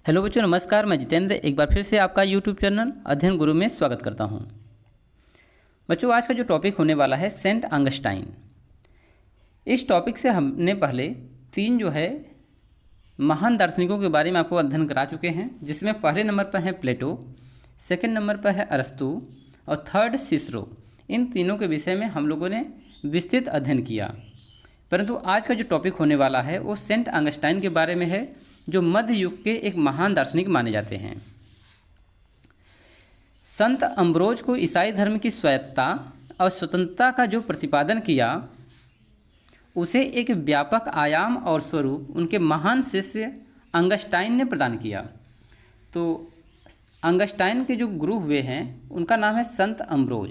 Hello बच्चों, नमस्कार। मैं जितेंद्र एक बार फिर से आपका यूट्यूब चैनल अध्ययन गुरु में स्वागत करता हूं। बच्चों, आज का जो टॉपिक होने वाला है सेंट ऑगस्टाइन। इस टॉपिक से हमने पहले तीन महान दार्शनिकों के बारे में आपको अध्ययन करा चुके हैं, जिसमें पहले नंबर पर है प्लेटो, सेकंड नंबर पर है अरस्तु और थर्ड सिसरो। इन तीनों के विषय में हम लोगों ने विस्तृत अध्ययन किया। परंतु आज का जो टॉपिक होने वाला है वो सेंट ऑगस्टाइन के बारे में है, जो मध्य युग के एक महान दार्शनिक माने जाते हैं। संत अम्ब्रोज को ईसाई धर्म की स्वायत्तता और स्वतंत्रता का जो प्रतिपादन किया, उसे एक व्यापक आयाम और स्वरूप उनके महान शिष्य ऑगस्टाइन ने प्रदान किया। तो ऑगस्टाइन के जो गुरु हुए हैं उनका नाम है संत अम्ब्रोज।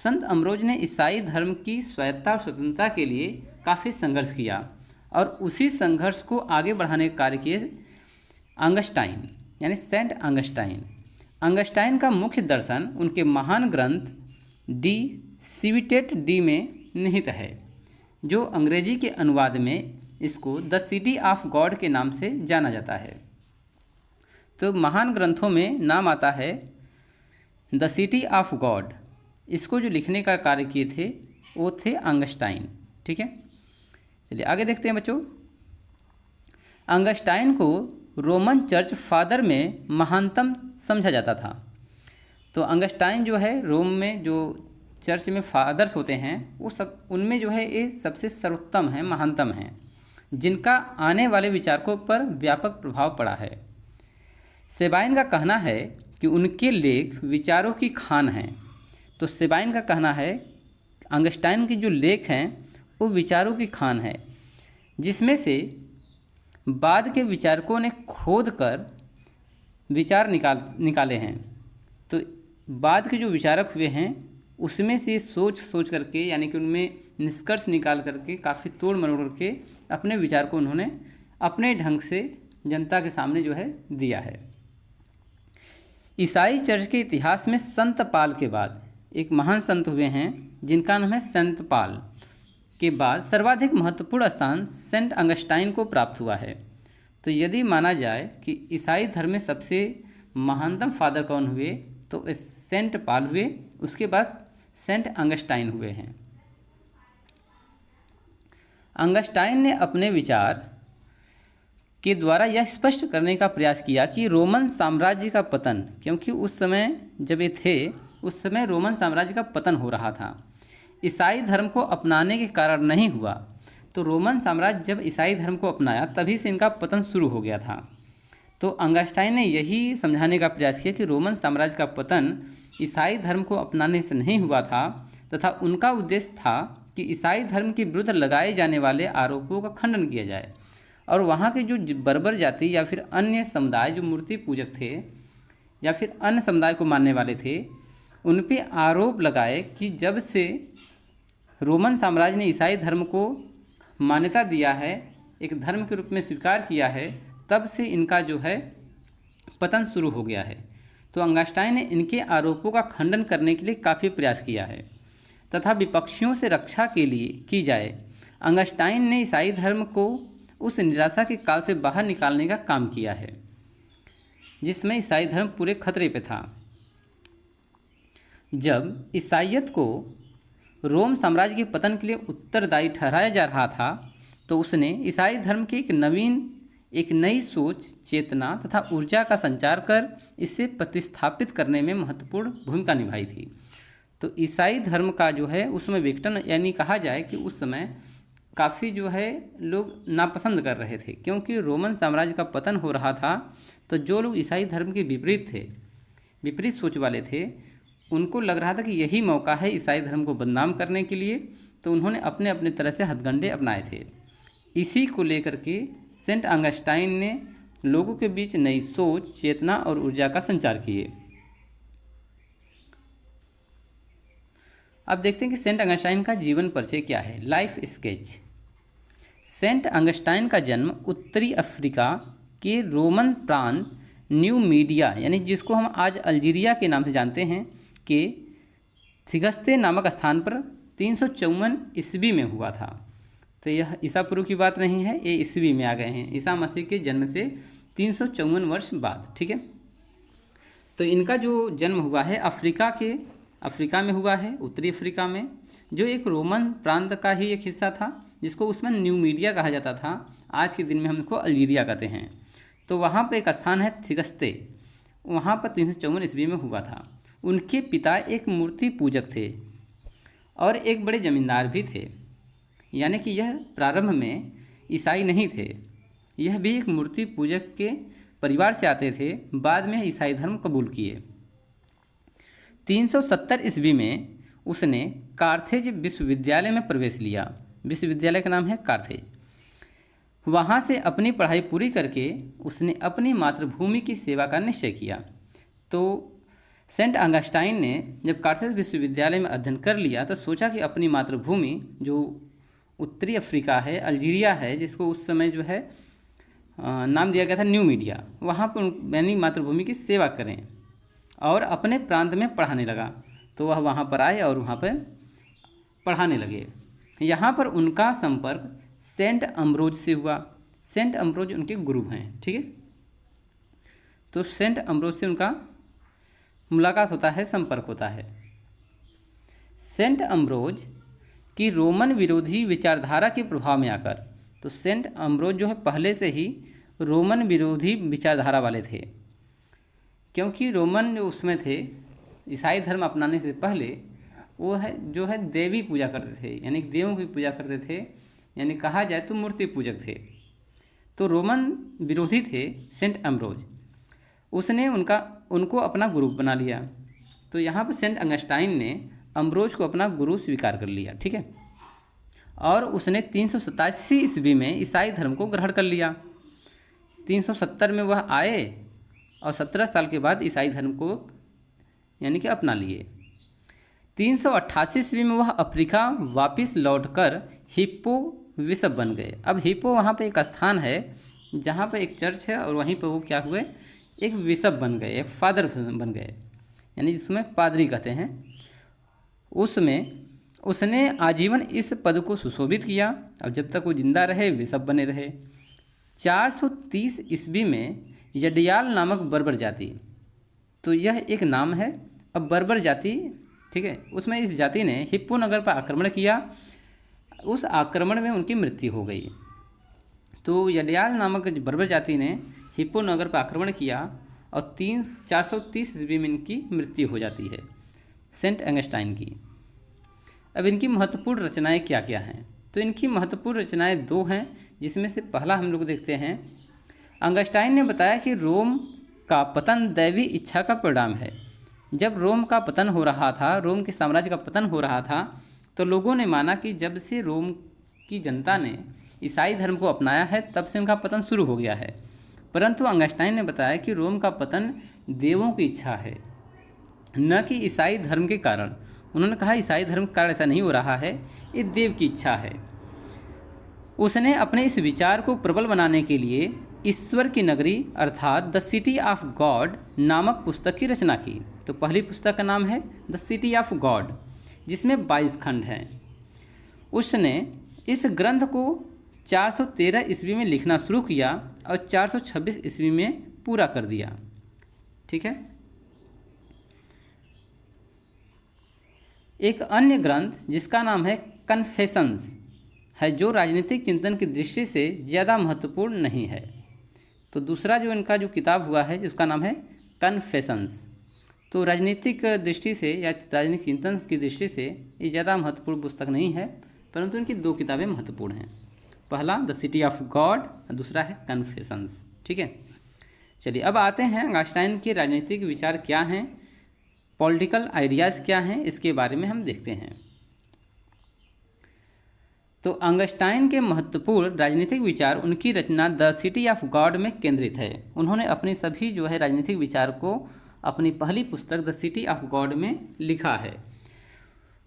संत अम्ब्रोज ने ईसाई धर्म की स्वायत्तता और स्वतंत्रता के लिए काफ़ी संघर्ष किया और उसी संघर्ष को आगे बढ़ाने का कार्य किए ऑगस्टाइन, यानी सेंट ऑगस्टाइन। ऑगस्टाइन का मुख्य दर्शन उनके महान ग्रंथ डी सिविटेट डी में निहित है, जो अंग्रेजी के अनुवाद में इसको द सिटी ऑफ गॉड के नाम से जाना जाता है। तो महान ग्रंथों में नाम आता है द सिटी ऑफ गॉड। इसको जो लिखने का कार्य किए थे वो थे ऑगस्टाइन। ठीक है, चलिए आगे देखते हैं बच्चों। ऑगस्टाइन को रोमन चर्च फादर में महानतम समझा जाता था। तो ऑगस्टाइन जो है रोम में जो चर्च में फादर्स होते हैं वो सब उनमें जो है ये सबसे सर्वोत्तम है, महानतम हैं, जिनका आने वाले विचारकों पर व्यापक प्रभाव पड़ा है। सेबाइन का कहना है कि उनके लेख विचारों की खान हैं। तो सेबाइन का कहना है ऑगस्टाइन के जो लेख हैं वो विचारों की खान है, जिसमें से बाद के विचारकों ने खोद कर विचार निकाले हैं। तो बाद के जो विचारक हुए हैं उसमें से सोच करके, यानी कि उनमें निष्कर्ष निकाल करके काफ़ी तोड़ मरोड़ करके अपने विचार को उन्होंने अपने ढंग से जनता के सामने जो है दिया है। ईसाई चर्च के इतिहास में संत पाल के बाद एक महान संत हुए हैं जिनका नाम है संत पाल के बाद सर्वाधिक महत्वपूर्ण स्थान सेंट ऑगस्टाइन को प्राप्त हुआ है। तो यदि माना जाए कि ईसाई धर्म में सबसे महानतम फादर कौन हुए तो सेंट पाल हुए, उसके बाद सेंट ऑगस्टाइन हुए हैं। ऑगस्टाइन ने अपने विचार के द्वारा यह स्पष्ट करने का प्रयास किया कि रोमन साम्राज्य का पतन, क्योंकि उस समय जब ये थे उस समय रोमन साम्राज्य का पतन हो रहा था, ईसाई धर्म को अपनाने के कारण नहीं हुआ। तो रोमन साम्राज्य जब ईसाई धर्म को अपनाया तभी से इनका पतन शुरू हो गया था। तो ऑगस्टाइन ने यही समझाने का प्रयास किया कि रोमन साम्राज्य का पतन ईसाई धर्म को अपनाने से नहीं हुआ था, तथा उनका उद्देश्य था कि ईसाई धर्म के विरुद्ध लगाए जाने वाले आरोपों का खंडन किया जाए और वहाँ के जो बर्बर जाति या फिर अन्य समुदाय जो मूर्ति पूजक थे या फिर अन्य समुदाय को मानने वाले थे, उन पर आरोप लगाए कि जब से रोमन साम्राज्य ने ईसाई धर्म को मान्यता दिया है, एक धर्म के रूप में स्वीकार किया है, तब से इनका जो है पतन शुरू हो गया है। तो ऑगस्टाइन ने इनके आरोपों का खंडन करने के लिए काफ़ी प्रयास किया है तथा विपक्षियों से रक्षा के लिए की जाए। ऑगस्टाइन ने ईसाई धर्म को उस निराशा के काल से बाहर निकालने का काम किया है जिसमें ईसाई धर्म पूरे खतरे पे था। जब ईसाईयत को रोम साम्राज्य के पतन के लिए उत्तरदायी ठहराया जा रहा था तो उसने ईसाई धर्म की एक नई सोच, चेतना तथा ऊर्जा का संचार कर इसे प्रतिस्थापित करने में महत्वपूर्ण भूमिका निभाई थी। तो ईसाई धर्म का जो है उसमें विघटन, यानी कहा जाए कि उस समय काफ़ी जो है लोग नापसंद कर रहे थे, क्योंकि रोमन साम्राज्य का पतन हो रहा था। तो जो लोग ईसाई धर्म के विपरीत थे, विपरीत सोच वाले थे, उनको लग रहा था कि यही मौका है ईसाई धर्म को बदनाम करने के लिए। तो उन्होंने अपने अपने तरह से हथकंडे अपनाए थे। इसी को लेकर के सेंट ऑगस्टाइन ने लोगों के बीच नई सोच, चेतना और ऊर्जा का संचार किए। अब देखते हैं कि सेंट ऑगस्टाइन का जीवन परिचय क्या है। Life sketch. सेंट ऑगस्टाइन का जन्म उत्तरी अफ्रीका के रोमन प्रांत न्यू मीडिया, यानी जिसको हम आज अल्जीरिया के नाम से जानते हैं, के थिगस्ते नामक स्थान पर 354 ईस्वी में हुआ था। तो यह ईसा पूर्व की बात नहीं है, ये ईस्वी में आ गए हैं। ईसा मसीह के जन्म से 354 वर्ष बाद। ठीक है, तो इनका जो जन्म हुआ है अफ्रीका में हुआ है, उत्तरी अफ्रीका में, जो एक रोमन प्रांत का ही एक हिस्सा था, जिसको उसमें न्यू मीडिया कहा जाता था। आज के दिन में हम इसको अल्जीरिया कहते हैं। तो वहाँ पर एक स्थान है थिगस्ते, वहाँ पर 354 ईस्वी में हुआ था। उनके पिता एक मूर्ति पूजक थे और एक बड़े जमींदार भी थे, यानी कि यह प्रारंभ में ईसाई नहीं थे, यह भी एक मूर्ति पूजक के परिवार से आते थे, बाद में ईसाई धर्म कबूल किए। 370 ईस्वी में उसने कार्थेज विश्वविद्यालय में प्रवेश लिया। विश्वविद्यालय का नाम है कार्थेज। वहाँ से अपनी पढ़ाई पूरी करके उसने अपनी मातृभूमि की सेवा का निश्चय किया। तो सेंट ऑगस्टाइन ने जब कार्थेज विश्वविद्यालय में अध्ययन कर लिया तो सोचा कि अपनी मातृभूमि जो उत्तरी अफ्रीका है, अल्जीरिया है, जिसको उस समय जो है नाम दिया गया था न्यू मीडिया, वहाँ पर यानी मातृभूमि की सेवा करें, और अपने प्रांत में पढ़ाने लगा। तो वह वहाँ पर आए और वहाँ पर पढ़ाने लगे। यहाँ पर उनका संपर्क सेंट अम्ब्रोज से हुआ। सेंट अम्ब्रोज उनके गुरु हैं। ठीक है, तो सेंट अम्ब्रोज से उनका मुलाकात होता है, संपर्क होता है। सेंट अम्ब्रोज की रोमन विरोधी विचारधारा के प्रभाव में आकर, तो सेंट अम्ब्रोज जो है पहले से ही रोमन विरोधी विचारधारा वाले थे, क्योंकि रोमन जो उसमें थे, ईसाई धर्म अपनाने से पहले वो है जो है देवी पूजा करते थे, यानी देवों की पूजा करते थे, यानी कहा जाए तो मूर्ति पूजक थे। तो रोमन विरोधी थे सेंट अम्ब्रोज, उसने उनको अपना गुरु बना लिया। तो यहाँ पर सेंट ऑगस्टाइन ने अम्ब्रोज को अपना गुरु स्वीकार कर लिया। ठीक है, और उसने 387 ईस्वी में ईसाई धर्म को ग्रहण कर लिया। 370 में वह आए और 17 साल के बाद ईसाई धर्म को यानी कि अपना लिए। 388 ईस्वी में वह अफ्रीका वापस लौटकर हिप्पो बिशप बन गए। अब हिप्पो वहाँ पे एक स्थान है जहाँ पे एक चर्च है, और वहीं पर वो क्या हुए, एक बिशप बन गए, एक फादर बन गए, यानी जिसमें पादरी कहते हैं। उसमें उसने आजीवन इस पद को सुशोभित किया और जब तक वो जिंदा रहे बिशप बने रहे। 430 ईस्वी में यडियाल नामक बर्बर जाति, तो यह एक नाम है। अब बर्बर जाति, ठीक है, उसमें इस जाति ने हिप्पो नगर पर आक्रमण किया। उस आक्रमण में उनकी मृत्यु हो गई। तो यडियाल नामक बर्बर जाति ने हिप्पो नगर पर आक्रमण किया और 430 ईस्वी में इनकी मृत्यु हो जाती है, सेंट ऑगस्टाइन की। अब इनकी महत्वपूर्ण रचनाएं क्या क्या हैं, तो इनकी महत्वपूर्ण रचनाएं दो हैं, जिसमें से पहला हम लोग देखते हैं। ऑगस्टाइन ने बताया कि रोम का पतन दैवी इच्छा का परिणाम है। जब रोम का पतन हो रहा था, रोम के साम्राज्य का पतन हो रहा था, तो लोगों ने माना कि जब से रोम की जनता ने ईसाई धर्म को अपनाया है तब से उनका पतन शुरू हो गया है। परंतु ऑगस्टाइन ने बताया कि रोम का पतन देवों की इच्छा है, न कि ईसाई धर्म के कारण। उन्होंने कहा ईसाई धर्म के कारण ऐसा नहीं हो रहा है, ये देव की इच्छा है। उसने अपने इस विचार को प्रबल बनाने के लिए ईश्वर की नगरी अर्थात द सिटी ऑफ गॉड नामक पुस्तक की रचना की। तो पहली पुस्तक का नाम है द सिटी ऑफ गॉड, जिसमें 22 खंड हैं। उसने इस ग्रंथ को 413 ईस्वी में लिखना शुरू किया और 426 ईस्वी में पूरा कर दिया। ठीक है, एक अन्य ग्रंथ जिसका नाम है कन्फेशंस है, जो राजनीतिक चिंतन की दृष्टि से ज़्यादा महत्वपूर्ण नहीं है। तो दूसरा जो इनका जो किताब हुआ है जिसका नाम है कन्फेशंस, तो राजनीतिक दृष्टि से या राजनीतिक चिंतन की दृष्टि से ये ज़्यादा महत्वपूर्ण पुस्तक नहीं है, परंतु इनकी दो किताबें महत्वपूर्ण हैं। पहला द सिटी ऑफ गॉड और दूसरा है कन्फेशंस। ठीक है, चलिए अब आते हैं ऑगस्टाइन के राजनीतिक विचार क्या हैं, पॉलिटिकल आइडियाज़ क्या हैं, इसके बारे में हम देखते हैं। तो ऑगस्टाइन के महत्वपूर्ण राजनीतिक विचार, उनकी रचना द सिटी ऑफ गॉड में केंद्रित है। उन्होंने अपने सभी जो है राजनीतिक विचार को अपनी पहली पुस्तक द सिटी ऑफ गॉड में लिखा है।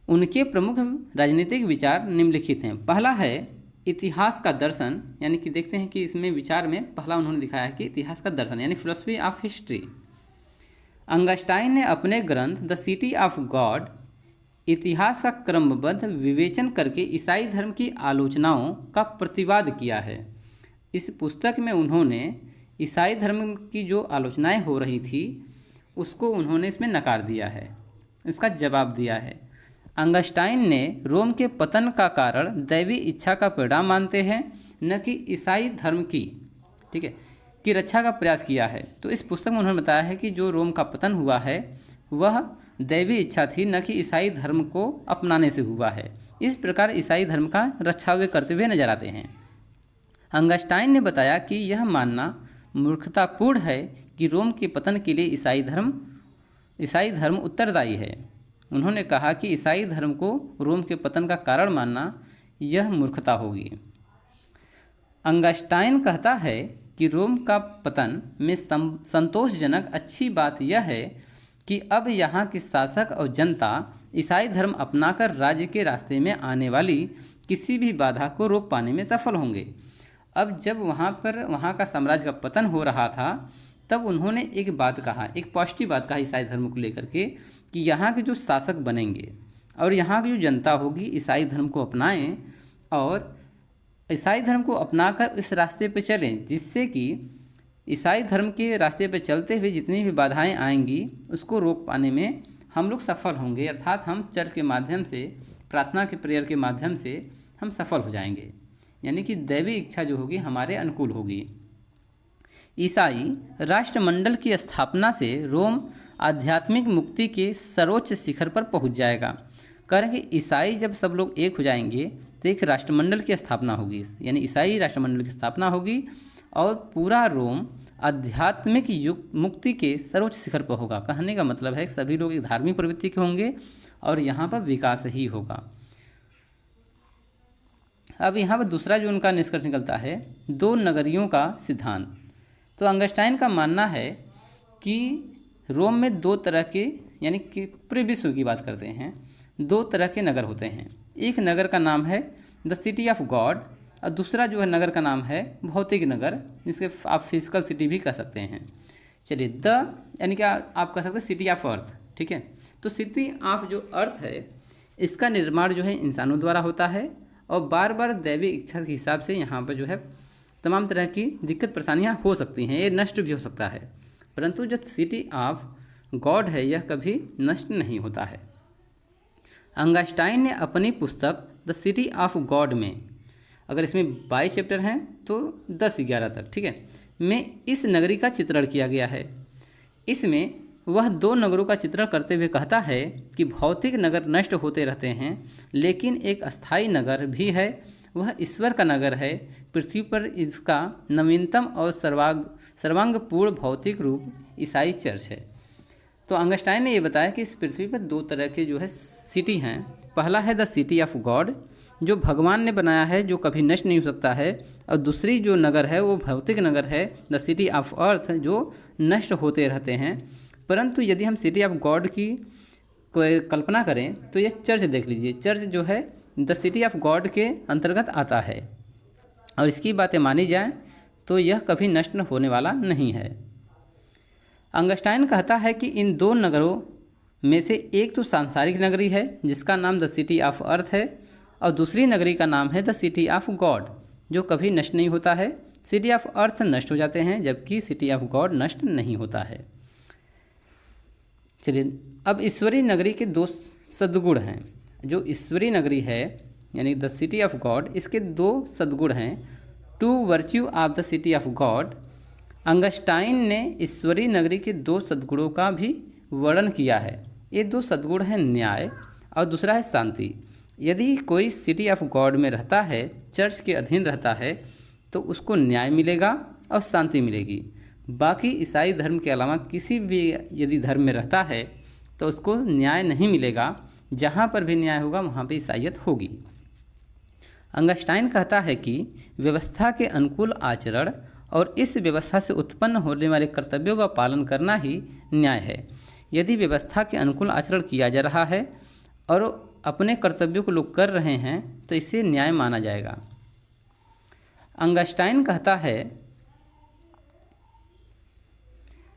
उनके प्रमुख राजनीतिक विचार निम्नलिखित हैं। पहला है इतिहास का दर्शन, यानी कि देखते हैं कि इसमें विचार में पहला उन्होंने दिखाया है कि इतिहास का दर्शन यानी फिलोसफी ऑफ हिस्ट्री। ऑगस्टाइन ने अपने ग्रंथ द सिटी ऑफ गॉड इतिहास का क्रमबद्ध विवेचन करके ईसाई धर्म की आलोचनाओं का प्रतिवाद किया है। इस पुस्तक में उन्होंने ईसाई धर्म की जो आलोचनाएं हो रही थी उसको उन्होंने इसमें नकार दिया है, इसका जवाब दिया है। अंगस्टाइन ने रोम के पतन का कारण दैवी इच्छा का परिणाम मानते हैं, न कि ईसाई धर्म की, ठीक है, की रक्षा का प्रयास किया है। तो इस पुस्तक में उन्होंने बताया है कि जो रोम का पतन हुआ है वह दैवी इच्छा थी, न कि ईसाई धर्म को अपनाने से हुआ है। इस प्रकार ईसाई धर्म का रक्षा वे करते हुए नजर आते हैं। अंगस्टाइन ने बताया कि यह मानना मूर्खतापूर्ण है कि रोम के पतन के लिए ईसाई धर्म उत्तरदायी है। उन्होंने कहा कि ईसाई धर्म को रोम के पतन का कारण मानना यह मूर्खता होगी। अंगस्टाइन कहता है कि रोम का पतन में संतोषजनक अच्छी बात यह है कि अब यहाँ के शासक और जनता ईसाई धर्म अपनाकर राज्य के रास्ते में आने वाली किसी भी बाधा को रोक पाने में सफल होंगे। अब जब वहाँ का साम्राज्य का पतन हो रहा था तब उन्होंने एक बात कहा, एक पॉजिटिव बात कहा ईसाई धर्म को लेकर के, कि यहाँ के जो शासक बनेंगे और यहाँ की जो जनता होगी ईसाई धर्म को अपनाएं और ईसाई धर्म को अपनाकर इस रास्ते पे चलें, जिससे कि ईसाई धर्म के रास्ते पे चलते हुए जितनी भी बाधाएं आएंगी उसको रोक पाने में हम लोग सफल होंगे। अर्थात हम चर्च के माध्यम से, प्रार्थना के प्रेयर के माध्यम से हम सफल हो जाएंगे, यानी कि दैवी इच्छा जो होगी हमारे अनुकूल होगी। ईसाई राष्ट्रमंडल की स्थापना से रोम आध्यात्मिक मुक्ति के सर्वोच्च शिखर पर पहुंच जाएगा। कह रहे हैं कि ईसाई जब सब लोग एक हो जाएंगे तो एक राष्ट्रमंडल की स्थापना होगी, यानी ईसाई राष्ट्रमंडल की स्थापना होगी और पूरा रोम आध्यात्मिक मुक्ति के सर्वोच्च शिखर पर होगा। कहने का मतलब है कि सभी लोग एक धार्मिक प्रवृत्ति के होंगे और यहाँ पर विकास ही होगा। अब यहाँ पर दूसरा जो उनका निष्कर्ष निकलता है, दो नगरियों का सिद्धांत। तो अंगस्टाइन का मानना है कि रोम में दो तरह के, यानी कि पूरे विश्व की बात करते हैं, दो तरह के नगर होते हैं। एक नगर का नाम है द सिटी ऑफ गॉड और दूसरा जो है नगर का नाम है भौतिक नगर, जिसके आप फिजिकल सिटी भी कह सकते हैं। चलिए, यानी कि आप कह सकते हैं सिटी ऑफ अर्थ, ठीक है। तो सिटी ऑफ जो अर्थ है इसका निर्माण जो है इंसानों द्वारा होता है और बार बार दैवी इच्छा के हिसाब से यहाँ पर जो है तमाम तरह की दिक्कत परेशानियाँ हो सकती हैं, ये नष्ट भी हो सकता है, परंतु जो सिटी ऑफ गॉड है यह कभी नष्ट नहीं होता है। अंगस्टाइन ने अपनी पुस्तक द सिटी ऑफ गॉड में, अगर इसमें 22 चैप्टर हैं तो 10-11 तक, ठीक है, में इस नगरी का चित्रण किया गया है। इसमें वह दो नगरों का चित्रण करते हुए कहता है कि भौतिक नगर नष्ट होते रहते हैं, लेकिन एक अस्थाई नगर भी है, वह ईश्वर का नगर है। पृथ्वी पर इसका नवीनतम और सर्वांगपूर्ण भौतिक रूप ईसाई चर्च है। तो अंगस्टाइन ने ये बताया कि इस पृथ्वी पर दो तरह के जो है सिटी हैं। पहला है द सिटी ऑफ गॉड, जो भगवान ने बनाया है, जो कभी नष्ट नहीं हो सकता है, और दूसरी जो नगर है वो भौतिक नगर है द सिटी ऑफ अर्थ, जो नष्ट होते रहते हैं। परंतु यदि हम सिटी ऑफ गॉड की कल्पना करें तो यह चर्च देख लीजिए, चर्च जो है द सिटी ऑफ गॉड के अंतर्गत आता है और इसकी बातें मानी जाएं तो यह कभी नष्ट होने वाला नहीं है। अंगस्टाइन कहता है कि इन दो नगरों में से एक तो सांसारिक नगरी है जिसका नाम द सिटी ऑफ अर्थ है और दूसरी नगरी का नाम है द सिटी ऑफ गॉड, जो कभी नष्ट नहीं होता है। सिटी ऑफ अर्थ नष्ट हो जाते हैं जबकि सिटी ऑफ गॉड नष्ट नहीं होता है। चलिए, अब ईश्वरीय नगरी के दो सद्गुण हैं। जो ईश्वरीय नगरी है यानी द सिटी ऑफ गॉड, इसके दो सद्गुण हैं, two virtue of the city of God. Augustine ने ईश्वरीय नगरी के दो सद्गुणों का भी वर्णन किया है। ये दो सद्गुण हैं न्याय और दूसरा है शांति। यदि कोई सिटी ऑफ गॉड में रहता है, चर्च के अधीन रहता है, तो उसको न्याय मिलेगा और शांति मिलेगी। बाकी ईसाई धर्म के अलावा किसी भी यदि धर्म में रहता है तो उसको न्याय नहीं मिलेगा। जहाँ पर भी न्याय होगा वहाँ पे ईसाईयत होगी। अंगस्टाइन कहता है कि व्यवस्था के अनुकूल आचरण और इस व्यवस्था से उत्पन्न होने वाले कर्तव्यों का पालन करना ही न्याय है। यदि व्यवस्था के अनुकूल आचरण किया जा रहा है और अपने कर्तव्यों को लोग कर रहे हैं तो इसे न्याय माना जाएगा। अंगस्टाइन कहता है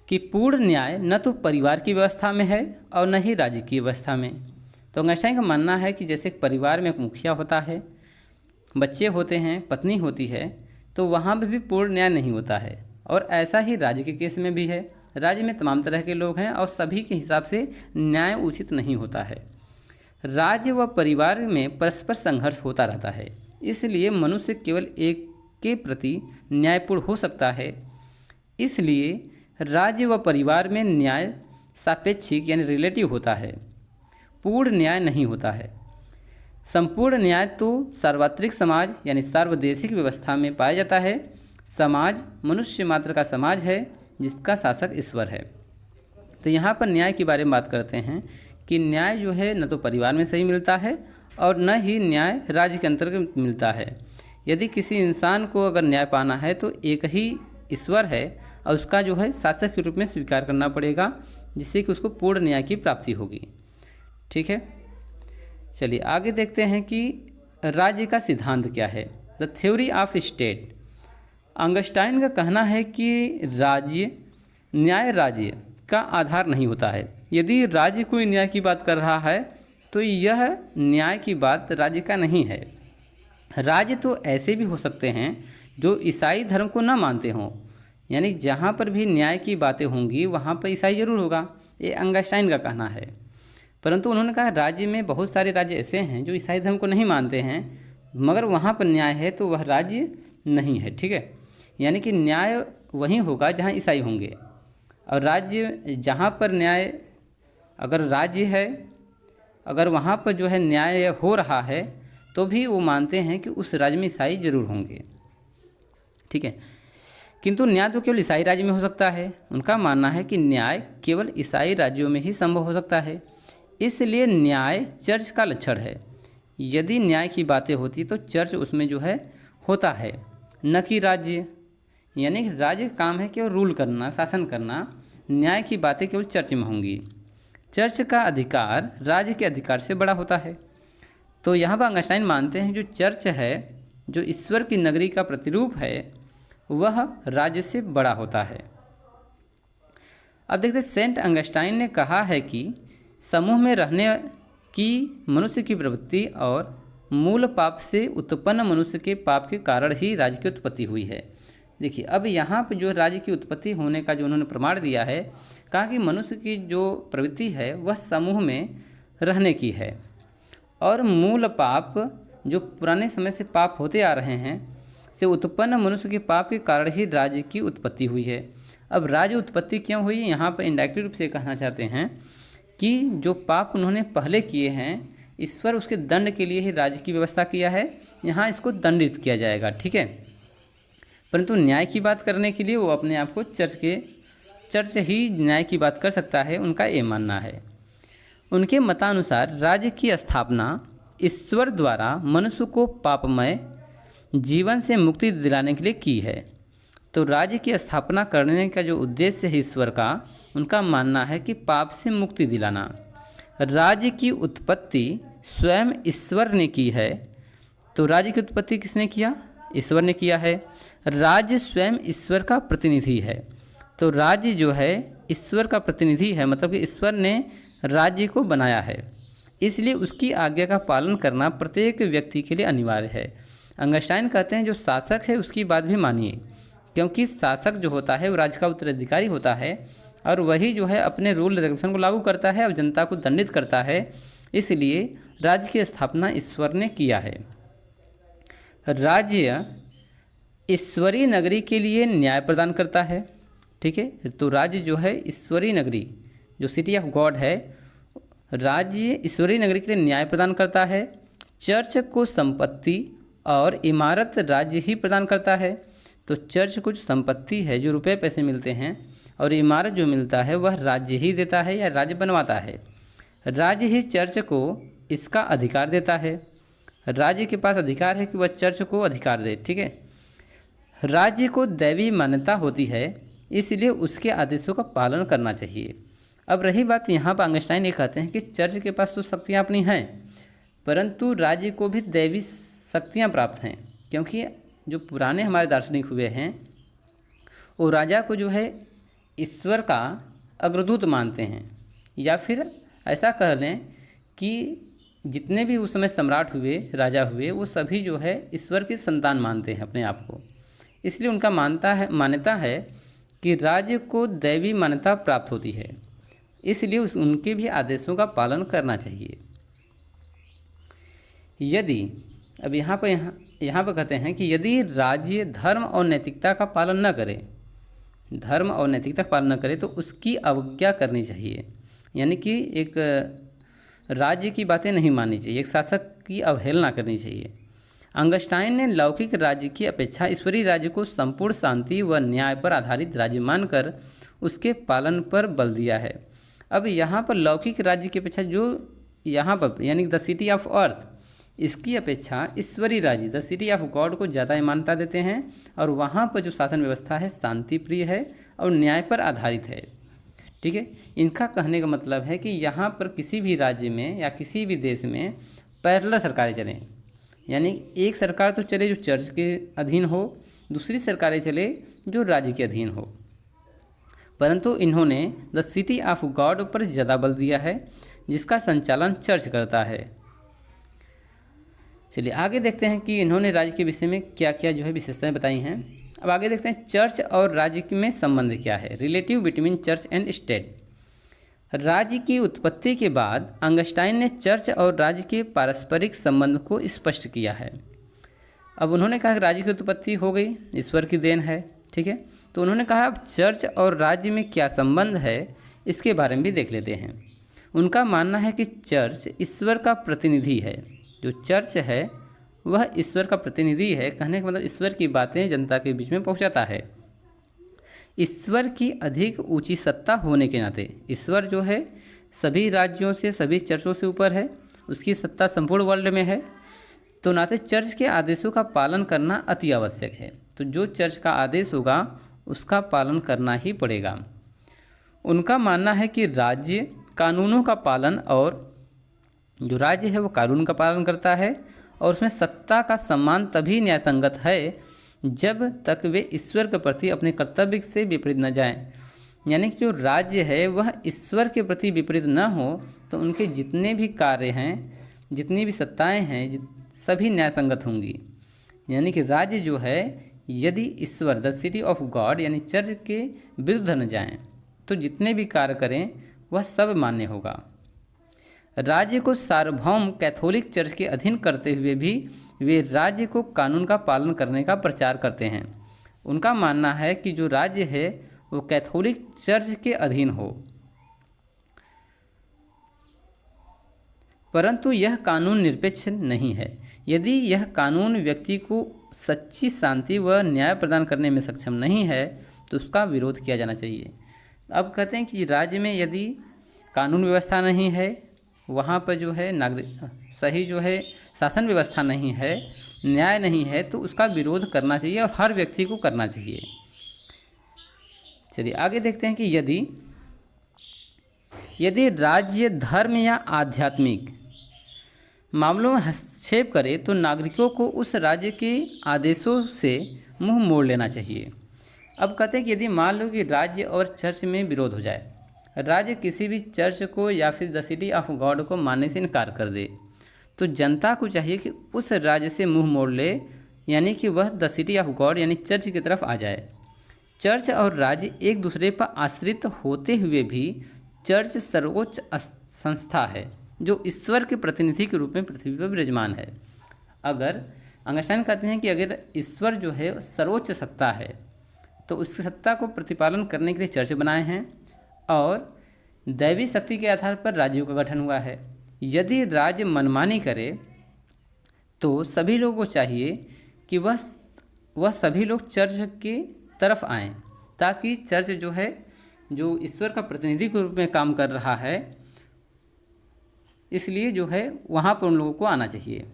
कि पूर्ण न्याय न तो परिवार की व्यवस्था में है और न ही राज्य की व्यवस्था में। तो अंगस्टाइन का मानना है कि जैसे एक परिवार में एक मुखिया होता है, बच्चे होते हैं, पत्नी होती है, तो वहाँ पर भी पूर्ण न्याय नहीं होता है और ऐसा ही राज्य के केस में भी है। राज्य में तमाम तरह के लोग हैं और सभी के हिसाब से न्याय उचित नहीं होता है। राज्य व परिवार में परस्पर संघर्ष होता रहता है, इसलिए मनुष्य केवल एक के प्रति न्यायपूर्ण हो सकता है। इसलिए राज्य व परिवार में न्याय सापेक्षिक यानी रिलेटिव होता है, पूर्ण न्याय नहीं होता है। संपूर्ण न्याय तो सार्वत्रिक समाज यानी सार्वदेशिक व्यवस्था में पाया जाता है। समाज मनुष्य मात्र का समाज है जिसका शासक ईश्वर है। तो यहाँ पर न्याय के बारे में बात करते हैं कि न्याय जो है न तो परिवार में सही मिलता है और न ही न्याय राज्य के अंतर्गत मिलता है। यदि किसी इंसान को अगर न्याय पाना है तो एक ही ईश्वर है और उसका जो है शासक के रूप में स्वीकार करना पड़ेगा, जिससे कि उसको पूर्ण न्याय की प्राप्ति होगी। ठीक है, चलिए आगे देखते हैं कि राज्य का सिद्धांत क्या है। The theory of state. Augustine का कहना है कि न्याय राज्य का आधार नहीं होता है। यदि राज्य कोई न्याय की बात कर रहा है तो यह न्याय की बात राज्य का नहीं है। राज्य तो ऐसे भी हो सकते हैं जो ईसाई धर्म को न मानते हों, यानी जहाँ पर भी न्याय की बातें होंगी वहाँ पर ईसाई जरूर होगा, ये ऑगस्टाइन का कहना है। परंतु उन्होंने कहा राज्य में बहुत सारे राज्य ऐसे हैं जो ईसाई धर्म को नहीं मानते हैं, मगर वहाँ पर न्याय है तो वह राज्य नहीं है। ठीक है, यानी कि न्याय वहीं होगा जहाँ ईसाई होंगे, और राज्य जहाँ पर न्याय अगर राज्य है, अगर वहाँ पर जो है न्याय हो रहा है तो भी वो मानते हैं कि उस राज्य में ईसाई जरूर होंगे। ठीक है, किंतु न्याय तो केवल ईसाई राज्य में हो सकता है। उनका मानना है कि न्याय केवल ईसाई राज्यों में ही संभव हो सकता है, इसलिए न्याय चर्च का लक्षण है। यदि न्याय की बातें होती तो चर्च उसमें जो है होता है, न कि राज्य। यानी राज्य का काम है केवल रूल करना, शासन करना, न्याय की बातें केवल चर्च में होंगी। चर्च का अधिकार राज्य के अधिकार से बड़ा होता है। तो यहाँ पर ऑगस्टाइन मानते हैं जो चर्च है, जो ईश्वर की नगरी का प्रतिरूप है, वह राज्य से बड़ा होता है। अब देखते सेंट ऑगस्टाइन ने कहा है कि समूह में रहने की मनुष्य की प्रवृत्ति और मूल पाप से उत्पन्न मनुष्य के पाप के कारण ही राज्य की उत्पत्ति हुई है। देखिए, अब यहाँ पर जो राज्य की उत्पत्ति होने का जो उन्होंने प्रमाण दिया है, कहा कि मनुष्य की जो प्रवृत्ति है वह समूह में रहने की है, और मूल पाप जो पुराने समय से पाप होते आ रहे हैं से उत्पन्न मनुष्य के पाप के कारण ही राज्य की उत्पत्ति हुई है। अब राज्य उत्पत्ति क्यों हुई, यहाँ पर इंडायरेक्ट रूप से कहना चाहते हैं कि जो पाप उन्होंने पहले किए हैं, ईश्वर उसके दंड के लिए ही राज्य की व्यवस्था किया है, यहाँ इसको दंडित किया जाएगा। ठीक है, परंतु न्याय की बात करने के लिए वो अपने आप को चर्च ही न्याय की बात कर सकता है, उनका ये मानना है। उनके मतानुसार राज्य की स्थापना ईश्वर द्वारा मनुष्य को पापमय जीवन से मुक्ति दिलाने के लिए की है। तो राज्य की स्थापना करने का जो उद्देश्य है ईश्वर का, उनका मानना है कि पाप से मुक्ति दिलाना। राज्य की उत्पत्ति स्वयं ईश्वर ने की है। तो राज्य की उत्पत्ति किसने किया? ईश्वर ने किया है। राज्य स्वयं ईश्वर का प्रतिनिधि है। तो राज्य जो है ईश्वर का प्रतिनिधि है, मतलब कि ईश्वर ने राज्य को बनाया है, इसलिए उसकी आज्ञा का पालन करना प्रत्येक व्यक्ति के लिए अनिवार्य है। ऑगस्टाइन कहते हैं जो शासक है उसकी बात भी मानिए, क्योंकि शासक जो होता है वो राज्य का उत्तराधिकारी होता है, और वही जो है अपने रूल रेगुलेशन को लागू करता है और जनता को दंडित करता है। इसलिए राज्य की स्थापना ईश्वर ने किया है। राज्य ईश्वरीय नगरी के लिए न्याय प्रदान करता है। ठीक है, तो राज्य जो है ईश्वरीय नगरी, जो सिटी ऑफ गॉड है, राज्य ईश्वरीय नगरी के लिए न्याय प्रदान करता है। चर्च को संपत्ति और इमारत राज्य ही प्रदान करता है। तो चर्च को जो संपत्ति है, जो रुपए पैसे मिलते हैं, और इमारत जो मिलता है वह राज्य ही देता है या राज्य बनवाता है। राज्य ही चर्च को इसका अधिकार देता है। राज्य के पास अधिकार है कि वह चर्च को अधिकार दे। ठीक है, राज्य को दैवी मान्यता होती है, इसलिए उसके आदेशों का पालन करना चाहिए। अब रही बात यहाँ पर ऑगस्टाइन ये कहते हैं कि चर्च के पास तो शक्तियाँ अपनी हैं, परंतु राज्य को भी दैवी शक्तियाँ प्राप्त हैं, क्योंकि जो पुराने हमारे दार्शनिक हुए हैं वो राजा को जो है ईश्वर का अग्रदूत मानते हैं, या फिर ऐसा कह लें कि जितने भी उस समय सम्राट हुए, राजा हुए, वो सभी जो है ईश्वर के संतान मानते हैं अपने आप को। इसलिए उनका मान्यता है कि राज्य को दैवी मान्यता प्राप्त होती है, इसलिए उनके भी आदेशों का पालन करना चाहिए। यदि अब यहाँ पर कहते हैं कि यदि राज्य धर्म और नैतिकता का पालन न करे, धर्म और नैतिकता का पालन न करे तो उसकी अवज्ञा करनी चाहिए, यानी कि एक राज्य की बातें नहीं माननी चाहिए, एक शासक की अवहेलना करनी चाहिए। अंगस्टाइन ने लौकिक राज्य की अपेक्षा ईश्वरीय राज्य को संपूर्ण शांति व न्याय पर आधारित राज्य मानकर उसके पालन पर बल दिया है। अब यहाँ पर लौकिक राज्य की अपेक्षा जो यहाँ पर यानी द सिटी ऑफ अर्थ, इसकी अपेक्षा ईश्वरीय राज्य द सिटी ऑफ गॉड को ज़्यादा मान्यता देते हैं, और वहाँ पर जो शासन व्यवस्था है शांति प्रिय है और न्याय पर आधारित है। ठीक है, इनका कहने का मतलब है कि यहाँ पर किसी भी राज्य में या किसी भी देश में पैरेलल सरकारें चलें, यानी एक सरकार तो चले जो चर्च के अधीन हो, दूसरी सरकारें चले जो राज्य के अधीन हो, परंतु इन्होंने द सिटी ऑफ गॉड पर ज़्यादा बल दिया है, जिसका संचालन चर्च करता है। चलिए आगे देखते हैं कि इन्होंने राज्य के विषय में क्या क्या जो है विशेषताएं बताई हैं। अब आगे देखते हैं चर्च और राज्य में संबंध क्या है, relative between church and state. राज्य की उत्पत्ति के बाद अंगस्टाइन ने चर्च और राज्य के पारस्परिक संबंध को स्पष्ट किया है। अब उन्होंने कहा कि राज्य की उत्पत्ति हो गई, ईश्वर की देन है, ठीक है, तो उन्होंने कहा अब चर्च और राज्य में क्या संबंध है इसके बारे में भी देख लेते हैं। उनका मानना है कि चर्च ईश्वर का प्रतिनिधि है, जो चर्च है वह ईश्वर का प्रतिनिधि है, कहने का मतलब ईश्वर की बातें जनता के बीच में पहुंचाता है। ईश्वर की अधिक ऊंची सत्ता होने के नाते ईश्वर जो है सभी राज्यों से, सभी चर्चों से ऊपर है, उसकी सत्ता संपूर्ण वर्ल्ड में है, तो नाते चर्च के आदेशों का पालन करना अति आवश्यक है। तो जो चर्च का आदेश होगा उसका पालन करना ही पड़ेगा। उनका मानना है कि राज्य कानूनों का पालन, और जो राज्य है वो कानून का पालन करता है, और उसमें सत्ता का सम्मान तभी न्यायसंगत है जब तक वे ईश्वर के प्रति अपने कर्तव्य से विपरीत न जाएं। यानी कि जो राज्य है वह ईश्वर के प्रति विपरीत न हो तो उनके जितने भी कार्य हैं, जितनी भी सत्ताएं हैं, सभी न्यायसंगत होंगी। यानी कि राज्य जो है यदि ईश्वर द सिटी ऑफ गॉड यानी चर्च के विरुद्ध न जाएं तो जितने भी कार्य करें वह सब मान्य होगा। राज्य को सार्वभौम कैथोलिक चर्च के अधीन करते हुए भी वे राज्य को कानून का पालन करने का प्रचार करते हैं। उनका मानना है कि जो राज्य है वो कैथोलिक चर्च के अधीन हो, परंतु यह कानून निरपेक्ष नहीं है। यदि यह कानून व्यक्ति को सच्ची शांति व न्याय प्रदान करने में सक्षम नहीं है तो उसका विरोध किया जाना चाहिए। अब कहते हैं कि राज्य में यदि कानून व्यवस्था नहीं है, वहाँ पर जो है सही जो है शासन व्यवस्था नहीं है, न्याय नहीं है, तो उसका विरोध करना चाहिए और हर व्यक्ति को करना चाहिए। चलिए आगे देखते हैं कि यदि राज्य धर्म या आध्यात्मिक मामलों में हस्तक्षेप करे तो नागरिकों को उस राज्य के आदेशों से मुंह मोड़ लेना चाहिए। अब कहते हैं कि यदि मान लो कि राज्य और चर्च में विरोध हो जाए, राज्य किसी भी चर्च को या फिर द सिटी ऑफ गॉड को मानने से इनकार कर दे, तो जनता को चाहिए कि उस राज्य से मुंह मोड़ ले, यानी कि वह द सिटी ऑफ गॉड यानी चर्च की तरफ आ जाए। चर्च और राज्य एक दूसरे पर आश्रित होते हुए भी चर्च सर्वोच्च संस्था है जो ईश्वर के प्रतिनिधि के रूप में पृथ्वी पर विराजमान है। अगर अंगस्टाइन कहते हैं कि अगर ईश्वर जो है सर्वोच्च सत्ता है तो उसकी सत्ता को प्रतिपालन करने के लिए चर्च बनाए हैं, और दैवी शक्ति के आधार पर राज्यों का गठन हुआ है। यदि राज्य मनमानी करे तो सभी लोगों को चाहिए कि वह सभी लोग चर्च की तरफ आएं, ताकि चर्च जो है जो ईश्वर का प्रतिनिधि के रूप में काम कर रहा है, इसलिए जो है वहाँ पर उन लोगों को आना चाहिए।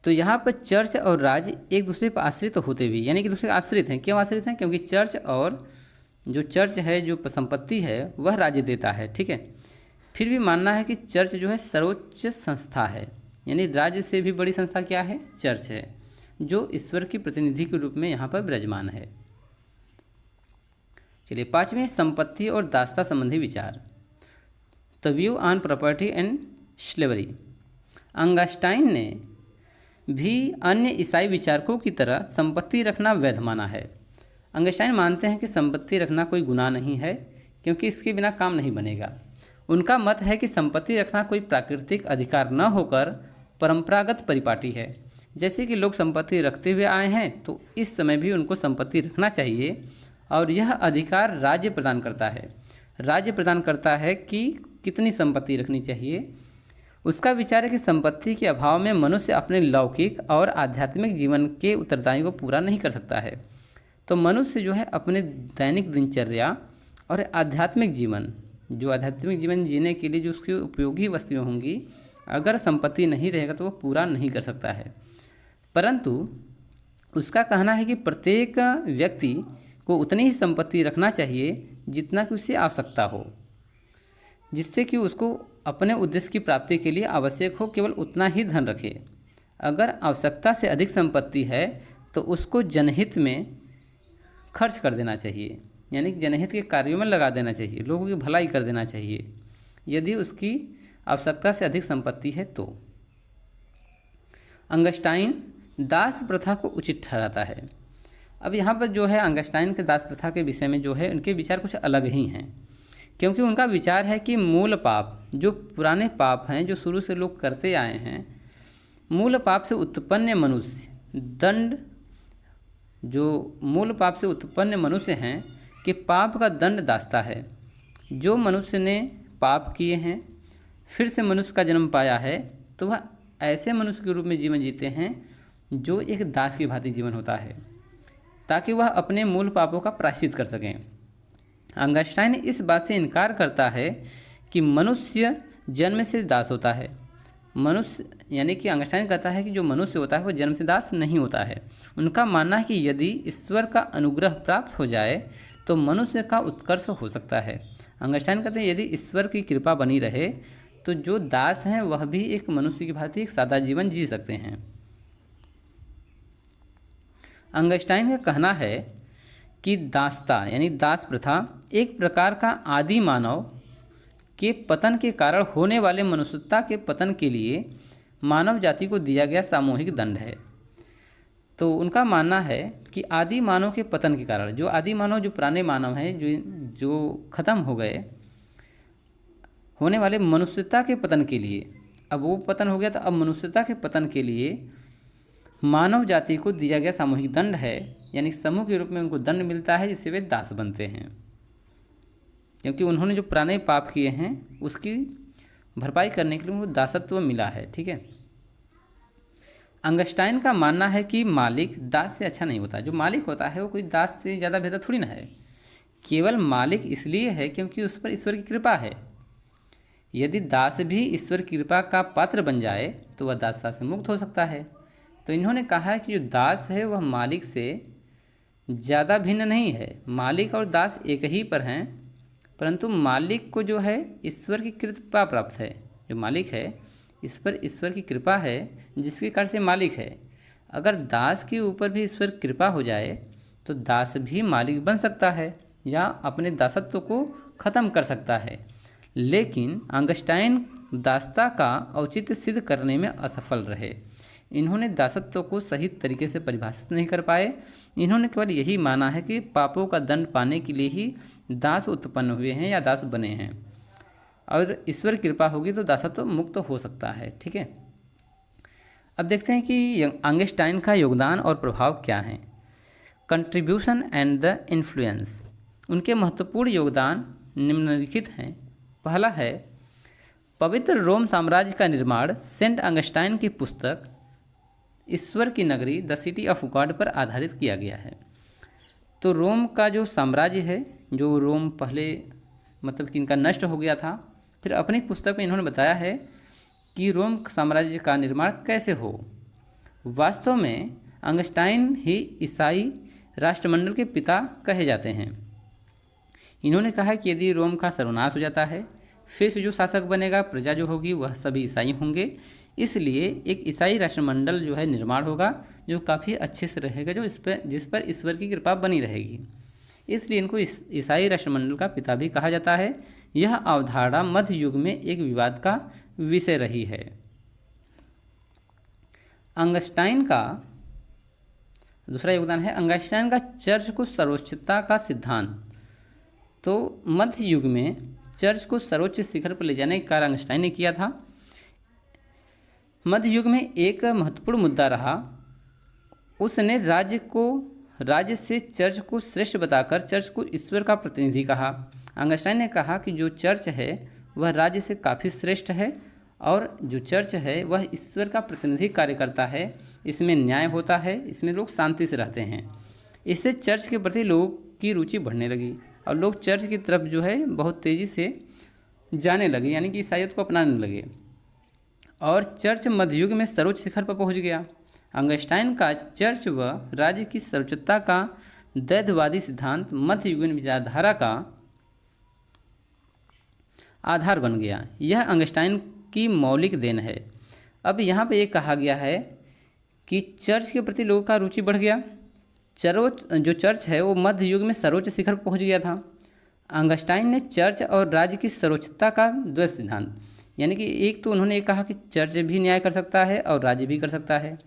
तो यहाँ पर चर्च और राज्य एक दूसरे पर आश्रित होते हुए, यानी कि दूसरे आश्रित हैं। क्यों आश्रित हैं? क्योंकि चर्च और जो चर्च है जो संपत्ति है वह राज्य देता है, ठीक है। फिर भी मानना है कि चर्च जो है सर्वोच्च संस्था है, यानी राज्य से भी बड़ी संस्था क्या है? चर्च है, जो ईश्वर की प्रतिनिधि के रूप में यहाँ पर विराजमान है। चलिए पांचवें, संपत्ति और दासता संबंधी विचार, the view on property and slavery. Augustine ने भी अन्य ईसाई विचारकों की तरह संपत्ति रखना वैध माना है। अंगस्टाइन मानते हैं कि संपत्ति रखना कोई गुनाह नहीं है, क्योंकि इसके बिना काम नहीं बनेगा। उनका मत है कि संपत्ति रखना कोई प्राकृतिक अधिकार न होकर परंपरागत परिपाटी है। जैसे कि लोग संपत्ति रखते हुए आए हैं, तो इस समय भी उनको संपत्ति रखना चाहिए, और यह अधिकार राज्य प्रदान करता है। राज्य प्रदान करता है कि कितनी संपत्ति रखनी चाहिए। उसका विचार है कि संपत्ति के अभाव में मनुष्य अपने लौकिक और आध्यात्मिक जीवन के उत्तरदायित्व को पूरा नहीं कर सकता है। तो मनुष्य जो है अपने दैनिक दिनचर्या और आध्यात्मिक जीवन जीने के लिए जो उसकी उपयोगी वस्तुएं होंगी, अगर संपत्ति नहीं रहेगा तो वो पूरा नहीं कर सकता है। परंतु उसका कहना है कि प्रत्येक व्यक्ति को उतनी ही संपत्ति रखना चाहिए जितना कि उसे आवश्यकता हो, जिससे कि उसको अपने उद्देश्य की प्राप्ति के लिए आवश्यक हो केवल उतना ही धन रखे। अगर आवश्यकता से अधिक संपत्ति है तो उसको जनहित में खर्च कर देना चाहिए, यानी कि जनहित के कार्यों में लगा देना चाहिए, लोगों की भलाई कर देना चाहिए, यदि उसकी आवश्यकता से अधिक संपत्ति है तो। अंगस्टाइन दास प्रथा को उचित ठहराता है। अब यहाँ पर जो है अंगस्टाइन के दास प्रथा के विषय में जो है उनके विचार कुछ अलग ही हैं, क्योंकि उनका विचार है कि मूल पाप, जो पुराने पाप हैं जो शुरू से लोग करते आए हैं, मूल पाप से उत्पन्न मनुष्य दंड, जो मूल पाप से उत्पन्न मनुष्य हैं कि पाप का दंड दासता है। जो मनुष्य ने पाप किए हैं फिर से मनुष्य का जन्म पाया है, तो वह ऐसे मनुष्य के रूप में जीवन जीते हैं जो एक दास की भांति जीवन होता है, ताकि वह अपने मूल पापों का प्रायश्चित कर सकें। अंगस्टाइन इस बात से इनकार करता है कि मनुष्य जन्म से दास होता है। मनुष्य यानी कि अंगस्टाइन कहता है कि जो मनुष्य होता है वो जन्म से दास नहीं होता है। उनका मानना है कि यदि ईश्वर का अनुग्रह प्राप्त हो जाए तो मनुष्य का उत्कर्ष हो सकता है। अंगस्टाइन कहते हैं यदि ईश्वर की कृपा बनी रहे तो जो दास हैं वह भी एक मनुष्य की भांति एक सादा जीवन जी सकते हैं। अंगस्टाइन का कहना है कि दासता यानी दास प्रथा एक प्रकार का आदि मानव के पतन के कारण होने वाले मनुष्यता के पतन के लिए मानव जाति को दिया गया सामूहिक दंड है। तो उनका मानना है कि आदि मानव के पतन के कारण, जो आदि मानव जो पुराने मानव हैं जो ख़त्म हो गए, होने वाले मनुष्यता के पतन के लिए, अब वो पतन हो गया तो अब मनुष्यता के पतन के लिए मानव जाति को दिया गया सामूहिक दंड है, यानी समूह के रूप में उनको दंड मिलता है जिससे वे दास बनते हैं, क्योंकि उन्होंने जो पुराने पाप किए हैं उसकी भरपाई करने के लिए उनको दासत्व मिला है। ठीक है। अंगस्टाइन का मानना है कि मालिक दास से अच्छा नहीं होता। जो मालिक होता है वो कोई दास से ज़्यादा बेहतर थोड़ी ना है, केवल मालिक इसलिए है क्योंकि उस पर ईश्वर की कृपा है। यदि दास भी ईश्वर की कृपा का पात्र बन जाए तो वह दासता से मुक्त हो सकता है। तो इन्होंने कहा है कि जो दास है वह मालिक से ज़्यादा भिन्न नहीं है। मालिक और दास एक ही पर हैं, परंतु मालिक को जो है ईश्वर की कृपा प्राप्त है। जो मालिक है इस पर ईश्वर की कृपा है जिसके कारण से मालिक है। अगर दास के ऊपर भी ईश्वर कृपा हो जाए तो दास भी मालिक बन सकता है या अपने दासत्व को ख़त्म कर सकता है। लेकिन अंगस्टाइन दासता का औचित्य सिद्ध करने में असफल रहे। इन्होंने दासत्व को सही तरीके से परिभाषित नहीं कर पाए। इन्होंने केवल यही माना है कि पापों का दंड पाने के लिए ही दास उत्पन्न हुए हैं या दास बने हैं, और ईश्वर कृपा होगी तो दासत्व मुक्त हो सकता है। ठीक है। अब देखते हैं कि अंगस्टाइन का योगदान और प्रभाव क्या है। Contribution and the influence. उनके महत्वपूर्ण योगदान निम्नलिखित हैं। पहला है पवित्र रोम साम्राज्य का निर्माण। सेंट अंगस्टाइन की पुस्तक ईश्वर की नगरी द सिटी ऑफ गॉड पर आधारित किया गया है। तो रोम का जो साम्राज्य है, जो रोम पहले मतलब कि इनका नष्ट हो गया था, फिर अपनी पुस्तक में इन्होंने बताया है कि रोम साम्राज्य का निर्माण कैसे हो। वास्तव में अंगस्टाइन ही ईसाई राष्ट्रमंडल के पिता कहे जाते हैं। इन्होंने कहा कि यदि रोम का सर्वनाश हो जाता है, फिर से जो शासक बनेगा, प्रजा जो होगी वह सभी ईसाई होंगे, इसलिए एक ईसाई राष्ट्रमंडल जो है निर्माण होगा जो काफ़ी अच्छे से रहेगा, जिस पर ईश्वर की कृपा बनी रहेगी। इसलिए इनको ईसाई राष्ट्रमंडल का पिता भी कहा जाता है। यह अवधारणा मध्य युग में एक विवाद का विषय रही है। अंगस्टाइन का दूसरा योगदान है अंगस्टाइन का चर्च को सर्वोच्चता का सिद्धांत। तो मध्य युग में चर्च को सर्वोच्च शिखर पर ले जाने का कार्य अंगस्टाइन ने किया था। मध्य युग में एक महत्वपूर्ण मुद्दा रहा, उसने राज्य से चर्च को श्रेष्ठ बताकर चर्च को ईश्वर का प्रतिनिधि कहा। अंगस्टाइन ने कहा कि जो चर्च है वह राज्य से काफ़ी श्रेष्ठ है और जो चर्च है वह ईश्वर का प्रतिनिधि कार्य करता है, इसमें न्याय होता है, इसमें लोग शांति से रहते हैं। इससे चर्च के प्रति लोगों की रुचि बढ़ने लगी और लोग चर्च की तरफ जो है बहुत तेज़ी से जाने लगे, यानी कि ईसाइयत को अपनाने लगे और चर्च मध्ययुग में सर्वोच्च शिखर पर पहुंच गया। अंगस्टाइन का चर्च व राज्य की सर्वोच्चता का द्वैतवादी सिद्धांत मध्ययुगीन विचारधारा का आधार बन गया। यह अंगस्टाइन की मौलिक देन है। अब यहाँ पे ये कहा गया है कि चर्च के प्रति लोगों का रुचि बढ़ गया। जो चर्च है वो मध्य युग में सर्वोच्च शिखर पर पहुँच गया था। अंगस्टाइन ने चर्च और राज्य की सर्वोच्चता का द्वैत सिद्धांत, यानी कि एक तो उन्होंने कहा कि चर्च भी न्याय कर सकता है और राज्य भी कर सकता है।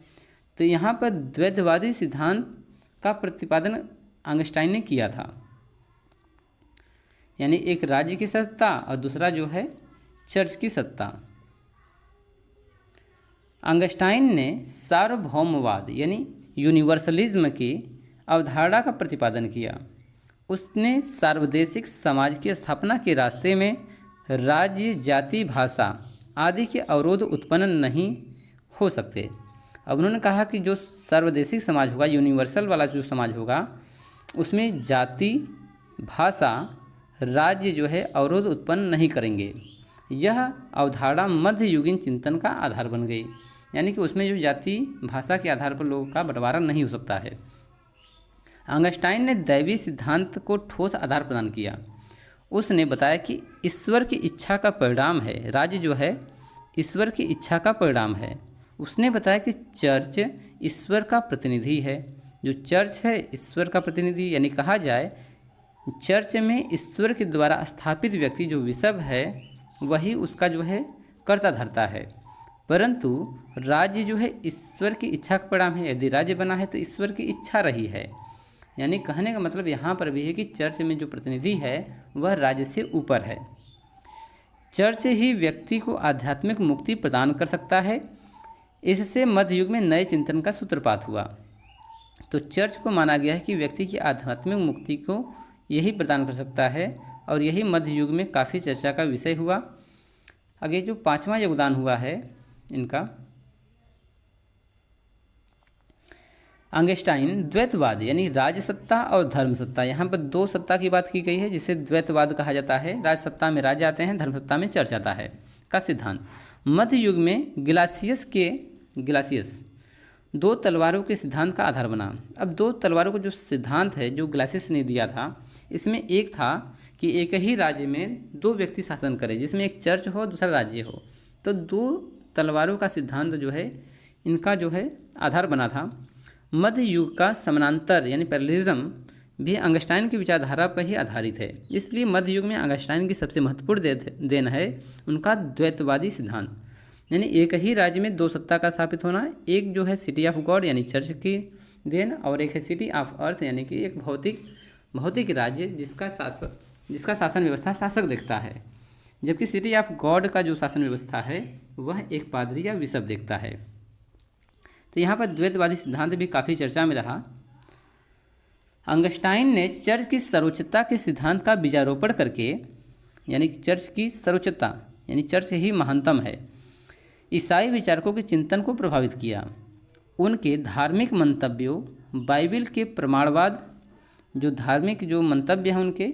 तो यहाँ पर द्वैतवादी सिद्धांत का प्रतिपादन अंगस्टाइन ने किया था, यानी एक राज्य की सत्ता और दूसरा जो है चर्च की सत्ता। अंगस्टाइन ने सार्वभौमवाद यानी यूनिवर्सलिज्म की अवधारणा का प्रतिपादन किया। उसने सार्वदेशिक समाज की स्थापना के रास्ते में राज्य, जाति, भाषा आदि के अवरोध उत्पन्न नहीं हो सकते। अब उन्होंने कहा कि जो सर्वदेशिक समाज होगा, यूनिवर्सल वाला जो समाज होगा, उसमें जाति, भाषा, राज्य जो है अवरोध उत्पन्न नहीं करेंगे। यह अवधारणा मध्ययुगीन चिंतन का आधार बन गई, यानी कि उसमें जो जाति, भाषा के आधार पर लोगों का बंटवारा नहीं हो सकता है। अंगस्टाइन ने दैवी सिद्धांत को ठोस आधार प्रदान किया। उसने बताया कि ईश्वर की इच्छा का परिणाम है, राज्य जो है ईश्वर की इच्छा का परिणाम है। उसने बताया कि चर्च ईश्वर का प्रतिनिधि है। जो चर्च है ईश्वर का प्रतिनिधि, यानी कहा जाए चर्च में ईश्वर के द्वारा स्थापित व्यक्ति जो बिशप है वही उसका जो है कर्ता धर्ता है, परंतु राज्य जो है ईश्वर की इच्छा का परिणाम है। यदि राज्य बना है तो ईश्वर की इच्छा रही है, यानी कहने का मतलब यहाँ पर भी है कि चर्च में जो प्रतिनिधि है वह राज्य से ऊपर है। चर्च ही व्यक्ति को आध्यात्मिक मुक्ति प्रदान कर सकता है। इससे मध्य युग में नए चिंतन का सूत्रपात हुआ। तो चर्च को माना गया है कि व्यक्ति की आध्यात्मिक मुक्ति को यही प्रदान कर सकता है और यही मध्य युग में काफ़ी चर्चा का विषय हुआ। आगे जो पांचवा योगदान हुआ है इनका, अंगस्टाइन द्वैतवाद यानी राज्य सत्ता और धर्म सत्ता। यहाँ पर दो सत्ता की बात की गई है जिसे द्वैतवाद कहा जाता है। राज्य सत्ता में राज्य आते हैं, धर्म सत्ता में चर्च आता है का सिद्धांत। मध्य युग में गिलासियस दो तलवारों के सिद्धांत का आधार बना। अब दो तलवारों का जो सिद्धांत है जो गिलासियस ने दिया था, इसमें एक था कि एक ही राज्य में दो व्यक्ति शासन करें, जिसमें एक चर्च हो दूसरा राज्य हो। तो दो तलवारों का सिद्धांत जो है इनका जो है आधार बना था। मध्य युग का समानांतर यानी पैरेललिज्म भी अंगस्टाइन की विचारधारा पर ही आधारित है। इसलिए मध्य युग में अंगस्टाइन की सबसे महत्वपूर्ण देन है उनका द्वैतवादी सिद्धांत, यानी एक ही राज्य में दो सत्ता का स्थापित होना। एक जो है सिटी ऑफ गॉड यानी चर्च की देन, और एक है सिटी ऑफ अर्थ यानी कि एक भौतिक राज्य जिसका शासन व्यवस्था शासक देखता है, जबकि सिटी ऑफ गॉड का जो शासन व्यवस्था है वह एक पादरी या बिशप देखता है। तो यहाँ पर द्वैतवादी सिद्धांत भी काफ़ी चर्चा में रहा। अंगस्टाइन ने चर्च की सर्वोच्चता के सिद्धांत का बीजारोपण करके, यानी चर्च की सर्वोच्चता यानी चर्च ही महानतम है, ईसाई विचारकों के चिंतन को प्रभावित किया। उनके धार्मिक मंतव्यों, बाइबिल के प्रमाणवाद, जो धार्मिक जो मंतव्य हैं उनके,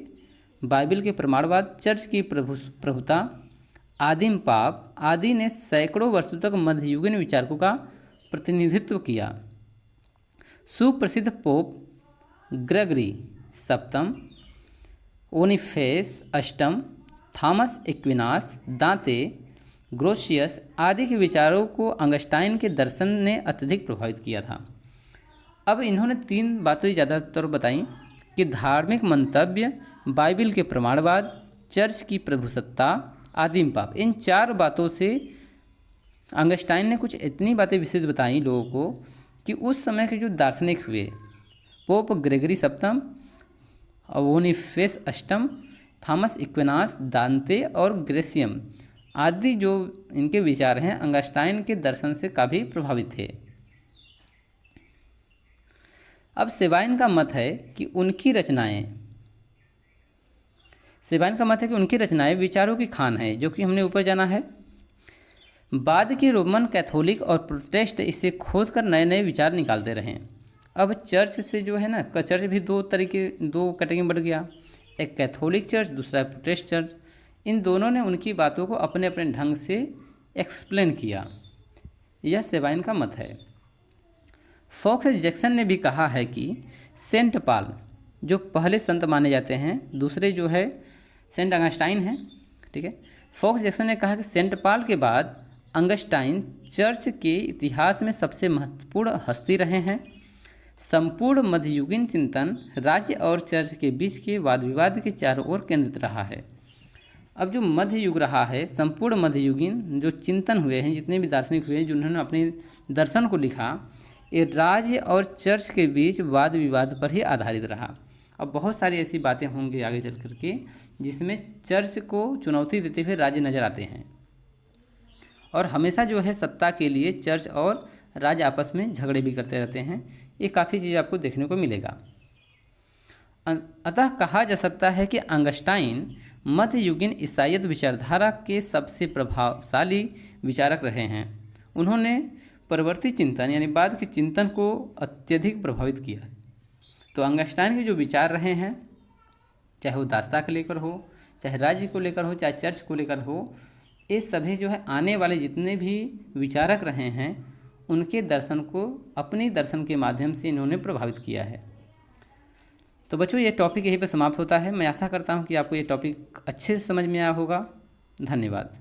बाइबिल के प्रमाणवाद, चर्च की प्रभुता, आदिम पाप आदि ने सैकड़ों वर्षों तक मध्ययुगीन विचारकों का प्रतिनिधित्व किया। सुप्रसिद्ध पोप ग्रेगरी सप्तम, ओनिफेस अष्टम, थॉमस एक्विनास, दांते, ग्रोशियस आदि के विचारों को अंगस्टाइन के दर्शन ने अत्यधिक प्रभावित किया था। अब इन्होंने तीन बातें ज़्यादातर बताई कि धार्मिक मंतव्य, बाइबिल के प्रमाणवाद, चर्च की प्रभुसत्ता, आदिम पाप। इन चार बातों से आइंस्टाइन ने कुछ इतनी बातें विशेष बताई लोगों को कि उस समय के जो दार्शनिक हुए, पोप ग्रेगरी सप्तम, बोनीफेस अष्टम, थॉमस एक्विनास, दांते और ग्रेसियम आदि जो इनके विचार हैं आइंस्टाइन के दर्शन से काफ़ी प्रभावित थे। अब सेबाइन का मत है कि उनकी रचनाएं विचारों की खान है, जो कि हमने ऊपर जाना है। बाद के रोमन कैथोलिक और प्रोटेस्ट इसे खोद कर नए नए विचार निकालते रहे। अब चर्च से जो है ना, चर्च भी दो कैटेगरी में बढ़ गया, एक कैथोलिक चर्च, दूसरा प्रोटेस्ट चर्च। इन दोनों ने उनकी बातों को अपने अपने ढंग से एक्सप्लेन किया। यह सेबाइन का मत है। फॉक्स जैक्सन ने भी कहा है कि सेंट पॉल जो पहले संत माने जाते हैं, दूसरे जो है सेंट आइंस्टाइन हैं, ठीक है। फॉक्स जैक्सन ने कहा कि सेंट पॉल के बाद आइंस्टाइन चर्च के इतिहास में सबसे महत्वपूर्ण हस्ती रहे हैं। संपूर्ण मध्ययुगीन चिंतन राज्य और चर्च के बीच के वाद विवाद के चारों ओर केंद्रित रहा है। अब जो मध्य युग रहा है, संपूर्ण मध्ययुगीन जो चिंतन हुए हैं, जितने भी दार्शनिक हुए हैं जिन्होंने अपने दर्शन को लिखा, ये राज्य और चर्च के बीच वाद विवाद पर ही आधारित रहा। अब बहुत सारी ऐसी बातें होंगी आगे चल करके जिसमें चर्च को चुनौती देते हुए राज्य नज़र आते हैं, और हमेशा जो है सत्ता के लिए चर्च और राज्य आपस में झगड़े भी करते रहते हैं। ये काफ़ी चीज़ आपको देखने को मिलेगा। अतः कहा जा सकता है कि आइंस्टाइन मध्ययुगीन ईसाईयत विचारधारा के सबसे प्रभावशाली विचारक रहे हैं। उन्होंने परवर्ती चिंतन यानी बाद के चिंतन को अत्यधिक प्रभावित किया है। तो आइंस्टाइन के जो विचार रहे हैं, चाहे वो दास्ता को लेकर हो, चाहे राज्य को लेकर हो, चाहे चर्च को लेकर हो, ये सभी जो है आने वाले जितने भी विचारक रहे हैं उनके दर्शन को अपने दर्शन के माध्यम से इन्होंने प्रभावित किया है। तो बच्चों, ये टॉपिक यहीं पर समाप्त होता है। मैं आशा करता हूँ कि आपको ये टॉपिक अच्छे से समझ में आया होगा। धन्यवाद।